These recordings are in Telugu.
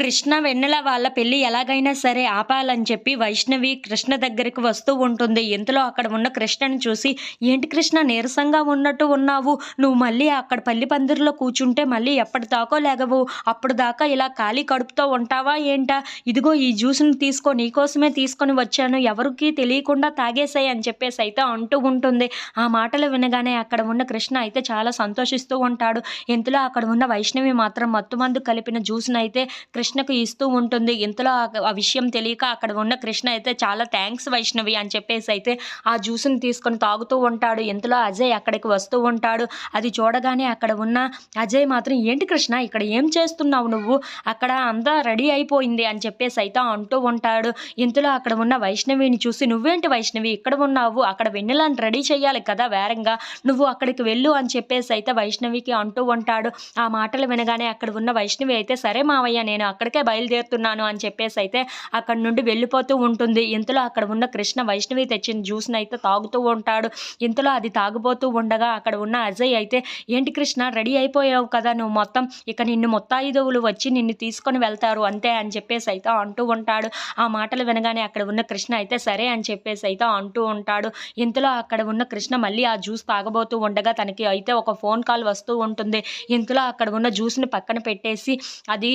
కృష్ణ, వెన్నెల వాళ్ళ పెళ్లి ఎలాగైనా సరే ఆపాలని చెప్పి వైష్ణవి కృష్ణ దగ్గరికి వస్తూ ఉంటుంది. ఇంతలో అక్కడ ఉన్న కృష్ణని చూసి, "ఏంటి కృష్ణ నీరసంగా ఉన్నట్టు ఉన్నావు? నువ్వు మళ్ళీ అక్కడ పెళ్లి పందిరిలో కూర్చుంటే మళ్ళీ ఎప్పటిదాకో లెగవు. అప్పటిదాకా ఇలా ఖాళీ కడుపుతో ఉంటావా ఏంటా? ఇదిగో ఈ జ్యూస్‌ని తీసుకో, నీకోసమే తీసుకొని వచ్చాను. ఎవరికీ తెలియకుండా తాగేసేయ్" అని చెప్పేసి అయితే అంటూ ఉంటుంది. ఆ మాటలు వినగానే అక్కడ ఉన్న కృష్ణ అయితే చాలా సంతోషిస్తూ ఉంటాడు. ఇంతలో అక్కడ ఉన్న వైష్ణవి మాత్రం మత్తుమందు కలిపిన జ్యూస్‌నైతే కృష్ణకు ఇస్తూ ఉంటుంది. ఇంతలో ఆ విషయం తెలియక అక్కడ ఉన్న కృష్ణ అయితే చాలా థ్యాంక్స్ వైష్ణవి అని చెప్పేసి అయితే ఆ జ్యూస్‌ని తీసుకొని తాగుతూ ఉంటాడు. ఇంతలో అజయ్ అక్కడికి వస్తూ ఉంటాడు. అది చూడగానే అక్కడ ఉన్న అజయ్ మాత్రం, "ఏంటి కృష్ణ ఇక్కడ ఏం చేస్తున్నావు నువ్వు? అక్కడ అంతా రెడీ అయిపోయింది" అని చెప్పేసి అయితే అంటూ ఉంటాడు. ఇంతలో అక్కడ ఉన్న వైష్ణవిని చూసి, "నువ్వేంటి వైష్ణవి ఇక్కడ ఉన్నావు? అక్కడ వెన్నెలని రెడీ చేయాలి కదా వేరంగా. నువ్వు అక్కడికి వెళ్ళు" అని చెప్పేసి అయితే వైష్ణవికి అంటూ ఉంటాడు. ఆ మాటలు వినగానే అక్కడ ఉన్న వైష్ణవి అయితే, "సరే మావయ్య నేను అక్కడికే బయలుదేరుతున్నాను" అని చెప్పేసి అయితే అక్కడి నుండి వెళ్ళిపోతూ ఉంటుంది. ఇంతలో అక్కడ ఉన్న కృష్ణ వైష్ణవి తెచ్చిన జ్యూస్‌ని అయితే తాగుతూ ఉంటాడు. ఇంతలో అది తాగబోతూ ఉండగా అక్కడ ఉన్న అజయ్ అయితే, "ఏంటి కృష్ణ రెడీ అయిపోయావు కదా నువ్వు మొత్తం. ఇక నిన్ను ముత్తైదువులు వచ్చి నిన్ను తీసుకొని వెళ్తారు అంతే" అని చెప్పేసి అయితే అంటూ ఉంటాడు. ఆ మాటలు వినగానే అక్కడ ఉన్న కృష్ణ అయితే సరే అని చెప్పేసి అయితే అంటూ ఉంటాడు. ఇంతలో అక్కడ ఉన్న కృష్ణ మళ్ళీ ఆ జ్యూస్ తాగబోతూ ఉండగా తనకి అయితే ఒక ఫోన్ కాల్ వస్తూ ఉంటుంది. ఇంతలో అక్కడ ఉన్న జ్యూస్‌ని పక్కన పెట్టేసి అది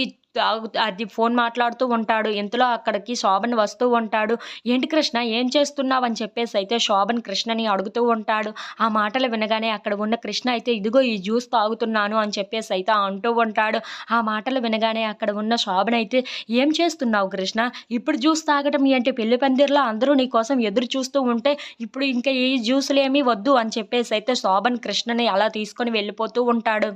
అది ఫోన్ మాట్లాడుతూ ఉంటాడు. ఇంతలో అక్కడికి శోభన్ వస్తూ ఉంటాడు. "ఏంటి కృష్ణ ఏం చేస్తున్నావు?" అని చెప్పేసి అయితే శోభన్ కృష్ణని అడుగుతూ ఉంటాడు. ఆ మాటలు వినగానే అక్కడ ఉన్న కృష్ణ అయితే, "ఇదిగో ఈ జ్యూస్ తాగుతున్నాను" అని చెప్పేసి అయితే అంటూ ఉంటాడు. ఆ మాటలు వినగానే అక్కడ ఉన్న శోభన్ అయితే, "ఏం చేస్తున్నావు కృష్ణ? ఇప్పుడు జ్యూస్ తాగటం ఏంటి? పెళ్లి పందిరిలో అందరూ నీ కోసం ఎదురు చూస్తూ ఉంటే ఇప్పుడు ఇంకా ఈ జ్యూసులేమీ వద్దు" అని చెప్పేసి అయితే శోభన్ కృష్ణని అలా తీసుకొని వెళ్ళిపోతూ ఉంటాడు.